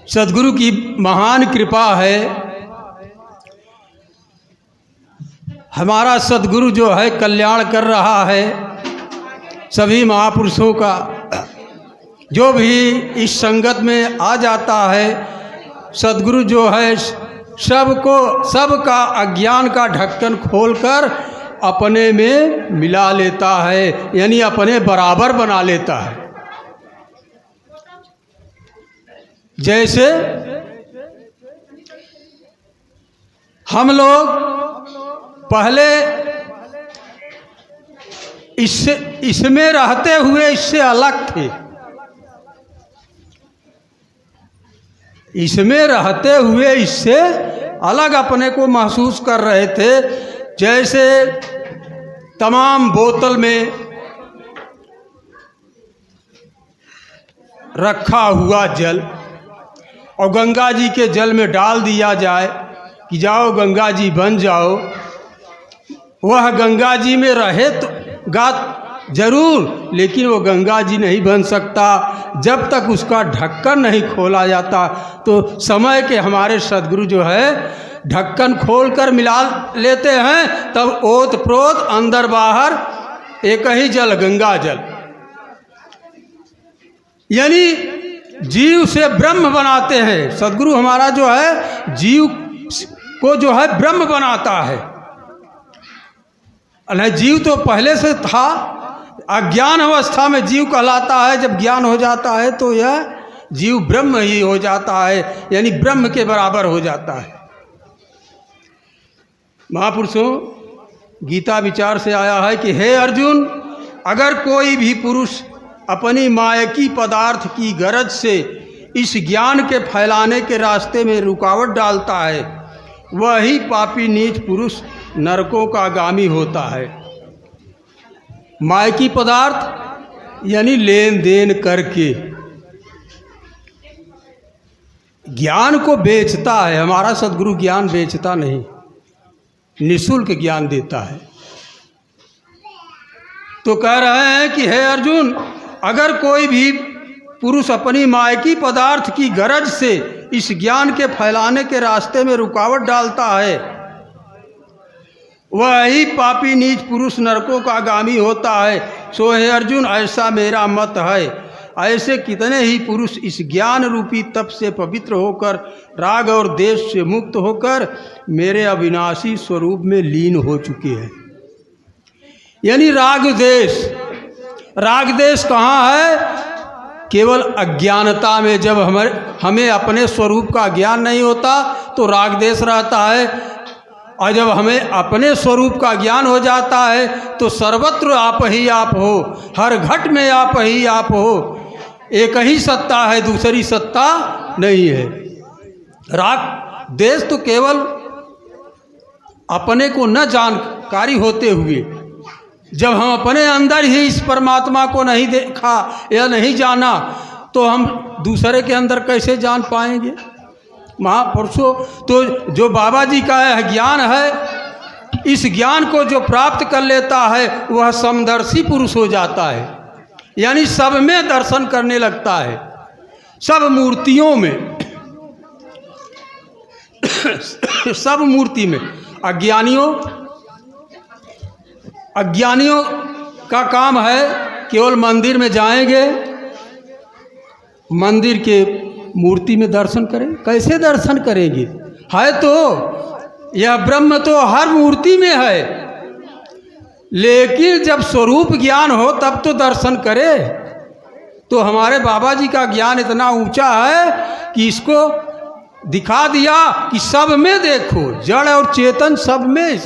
सद्गुरु की महान कृपा है। हमारा सद्गुरु जो है कल्याण कर रहा है सभी महापुरुषों का। जो भी इस संगत में आ जाता है, सद्गुरु जो है सबका अज्ञान का ढक्कन खोलकर अपने में मिला लेता है, यानी अपने बराबर बना लेता है। जैसे हम लोग पहले इसमें रहते हुए इससे अलग थे, इसमें रहते हुए इससे अलग अपने को महसूस कर रहे थे। जैसे तमाम बोतल में रखा हुआ जल और गंगा जी के जल में डाल दिया जाए कि जाओ गंगा जी बन जाओ, वह गंगा जी में रहे तो गा जरूर, लेकिन वो गंगा जी नहीं बन सकता जब तक उसका ढक्कन नहीं खोला जाता। तो समय के हमारे सद्गुरु जो है ढक्कन खोलकर मिला लेते हैं, तब ओत प्रोत अंदर बाहर एक ही जल, गंगा जल। यानी जीव से ब्रह्म बनाते हैं। सद्गुरु हमारा जो है जीव को जो है ब्रह्म बनाता है। नहीं, जीव तो पहले से था, अज्ञान अवस्था में जीव कहलाता है। जब ज्ञान हो जाता है तो यह जीव ब्रह्म ही हो जाता है, यानी ब्रह्म के बराबर हो जाता है। महापुरुषों, गीता विचार से आया है कि हे अर्जुन, अगर कोई भी पुरुष अपनी मायकी पदार्थ की गरज से इस ज्ञान के फैलाने के रास्ते में रुकावट डालता है, वही पापी नीच पुरुष नरकों का गामी होता है। मायकी पदार्थ यानी लेन देन करके ज्ञान को बेचता है। हमारा सद्गुरु ज्ञान बेचता नहीं, निःशुल्क ज्ञान देता है। तो कह रहे हैं कि हे अर्जुन, अगर कोई भी पुरुष अपनी मायकी पदार्थ की गरज से इस ज्ञान के फैलाने के रास्ते में रुकावट डालता है, वही पापी नीच पुरुष नरकों का गामी होता है। सो हे अर्जुन, ऐसा मेरा मत है। ऐसे कितने ही पुरुष इस ज्ञान रूपी तप से पवित्र होकर राग और द्वेष से मुक्त होकर मेरे अविनाशी स्वरूप में लीन हो चुके हैं। यानी राग द्वेष कहाँ है? केवल अज्ञानता में। जब हमें अपने स्वरूप का ज्ञान नहीं होता तो राग द्वेष रहता है, और जब हमें अपने स्वरूप का ज्ञान हो जाता है तो सर्वत्र आप ही आप हो, हर घट में आप ही आप हो। एक ही सत्ता है, दूसरी सत्ता नहीं है। राग द्वेष तो केवल अपने को न जानकारी होते हुए, जब हम अपने अंदर ही इस परमात्मा को नहीं देखा या नहीं जाना तो हम दूसरे के अंदर कैसे जान पाएंगे? महापुरुषों, तो जो बाबा जी का ज्ञान है, इस ज्ञान को जो प्राप्त कर लेता है वह समदर्शी पुरुष हो जाता है। यानी सब में दर्शन करने लगता है, सब मूर्तियों में सब मूर्ति में। अज्ञानियों का काम है केवल मंदिर में जाएंगे, मंदिर के मूर्ति में दर्शन करें। कैसे दर्शन करेंगे? है तो यह ब्रह्म तो हर मूर्ति में है, लेकिन जब स्वरूप ज्ञान हो तब तो दर्शन करे। तो हमारे बाबा जी का ज्ञान इतना ऊंचा है कि इसको दिखा दिया कि सब में देखो, जड़ और चेतन सब में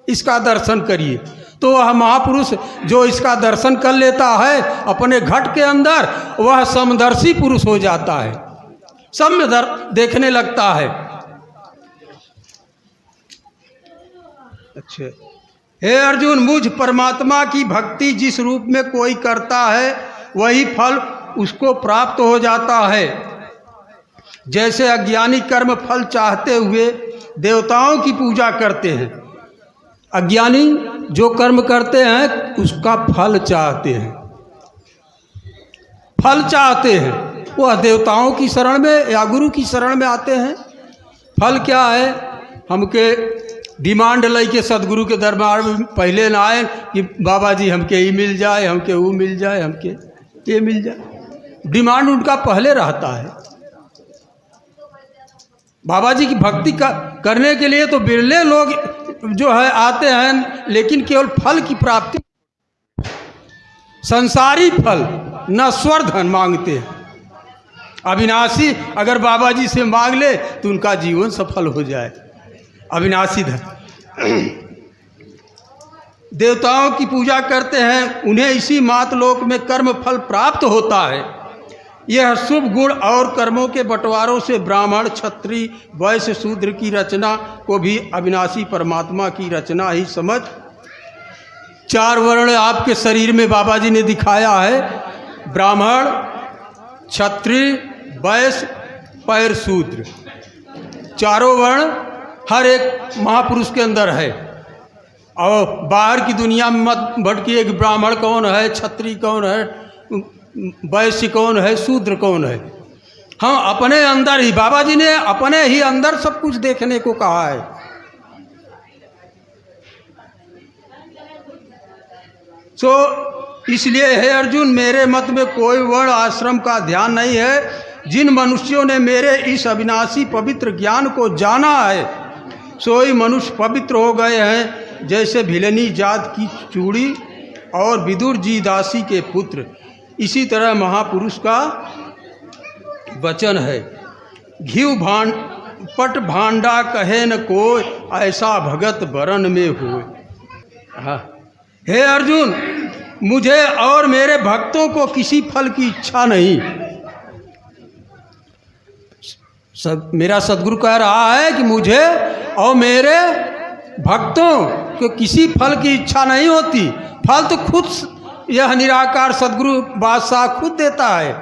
इसका दर्शन करिए। तो वह महापुरुष जो इसका दर्शन कर लेता है अपने घट के अंदर, वह समदर्शी पुरुष हो जाता है, सब में देखने लगता है। अच्छा, हे अर्जुन, मुझ परमात्मा की भक्ति जिस रूप में कोई करता है वही फल उसको प्राप्त हो जाता है। जैसे अज्ञानी कर्म फल चाहते हुए देवताओं की पूजा करते हैं, अज्ञानी जो कर्म करते हैं उसका फल चाहते हैं, वह देवताओं की शरण में या गुरु की शरण में आते हैं। फल क्या है? हमके डिमांड लई के सदगुरु के दरबार में पहले ना आए कि बाबा जी हमके ही मिल जाए, हमके वो मिल जाए, हमके ये मिल जाए। डिमांड उनका पहले रहता है। बाबा जी की भक्ति करने के लिए तो बिरले लोग जो है आते हैं, लेकिन केवल फल की प्राप्ति, संसारी फल, नश्वर धन मांगते हैं। अविनाशी अगर बाबा जी से मांग ले तो उनका जीवन सफल हो जाए। अविनाशी धन। देवताओं की पूजा करते हैं, उन्हें इसी मातलोक में कर्म फल प्राप्त होता है। यह शुभ गुण और कर्मों के बंटवारों से ब्राह्मण, क्षत्रिय, वैश्य, शूद्र की रचना को भी अविनाशी परमात्मा की रचना ही समझ। 4 वर्ण आपके शरीर में बाबा जी ने दिखाया है। ब्राह्मण, क्षत्रिय, वैश्य, पैर शूद्र, चारों वर्ण हर एक महापुरुष के अंदर है। और बाहर की दुनिया में मत भटकिए कि ब्राह्मण कौन है, क्षत्रिय कौन है, वैश्य कौन है, शूद्र कौन है। हम अपने अंदर ही, बाबा जी ने अपने ही अंदर सब कुछ देखने को कहा है। इसलिए हे अर्जुन, मेरे मत में कोई वर्ण आश्रम का ध्यान नहीं है। जिन मनुष्यों ने मेरे इस अविनाशी पवित्र ज्ञान को जाना है, सोई मनुष्य पवित्र हो गए हैं, जैसे भिलनी जात की चूड़ी और विदुर जी दासी के पुत्र। इसी तरह महापुरुष का वचन है, घीव पट भांडा कहे न कोई, ऐसा भगत बरन में होए। हे अर्जुन, मुझे और मेरे भक्तों को किसी फल की इच्छा नहीं। मेरा सदगुरु कह रहा है कि मुझे और मेरे भक्तों को किसी फल की इच्छा नहीं होती। फल तो खुद यह निराकार सदगुरु बादशाह खुद देता है।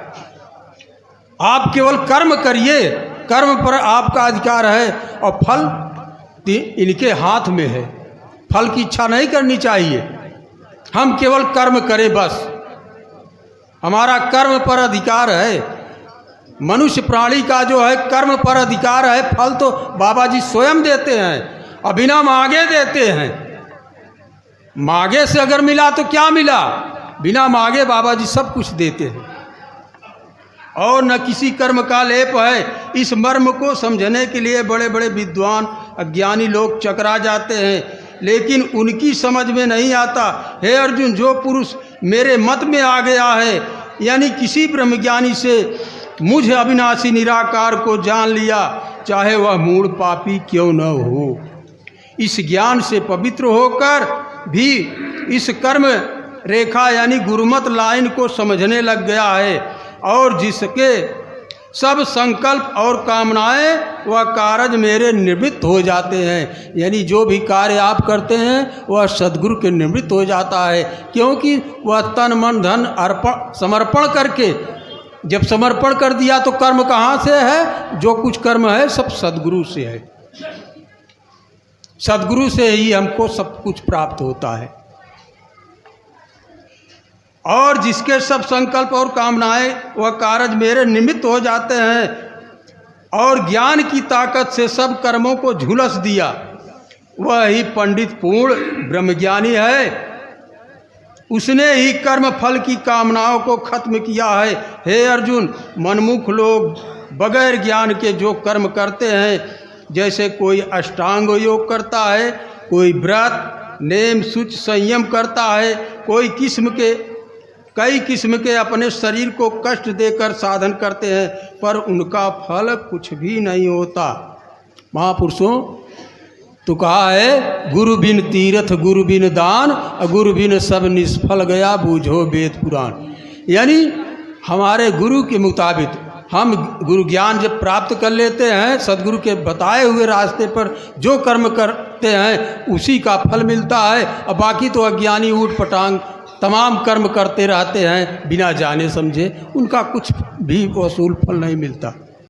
आप केवल कर्म करिए, कर्म पर आपका अधिकार है, और फल इनके हाथ में है। फल की इच्छा नहीं करनी चाहिए। हम केवल कर्म करें बस, हमारा कर्म पर अधिकार है। मनुष्य प्राणी का जो है कर्म पर अधिकार है। फल तो बाबा जी स्वयं देते हैं और बिना मांगे देते हैं। मांगे से अगर मिला तो क्या मिला, बिना मांगे बाबा जी सब कुछ देते हैं। और न किसी कर्म का लेप है। इस मर्म को समझने के लिए बड़े बड़े विद्वान अज्ञानी लोग चकरा जाते हैं, लेकिन उनकी समझ में नहीं आता। हे अर्जुन, जो पुरुष मेरे मत में आ गया है, यानी किसी ब्रह्मज्ञानी से मुझ अविनाशी निराकार को जान लिया, चाहे वह मूढ़ पापी क्यों न हो, इस ज्ञान से पवित्र होकर भी इस कर्म रेखा यानी गुरुमत लाइन को समझने लग गया है, और जिसके सब संकल्प और कामनाएं वह कार्य मेरे निवृत्त हो जाते हैं। यानी जो भी कार्य आप करते हैं वह सद्गुरु के निवृत्त हो जाता है, क्योंकि वह तन मन धन समर्पण करके, जब समर्पण कर दिया तो कर्म कहाँ से है? जो कुछ कर्म है सब सद्गुरु से है। सद्गुरु से ही हमको सब कुछ प्राप्त होता है। और जिसके सब संकल्प और कामनाएं वह कार्य मेरे निमित्त हो जाते हैं, और ज्ञान की ताकत से सब कर्मों को झुलस दिया, वह ही पंडित पूर्ण ब्रह्मज्ञानी है। उसने ही कर्म फल की कामनाओं को खत्म किया है। हे अर्जुन, मनमुख लोग बगैर ज्ञान के जो कर्म करते हैं, जैसे कोई अष्टांग योग करता है, कोई व्रत नेम शुचि संयम करता है, कई किस्म के अपने शरीर को कष्ट देकर साधन करते हैं, पर उनका फल कुछ भी नहीं होता। महापुरुषों तो कहा है, गुरु बिन तीर्थ गुरु बिन दान, गुरु बिन सब निष्फल गया, बूझो वेद पुराण। यानी हमारे गुरु के मुताबिक हम गुरु ज्ञान जब प्राप्त कर लेते हैं, सदगुरु के बताए हुए रास्ते पर जो कर्म करते हैं उसी का फल मिलता है। और बाकी तो अज्ञानी ऊट पटांग तमाम कर्म करते रहते हैं बिना जाने समझे, उनका कुछ भी वसूल फल नहीं मिलता।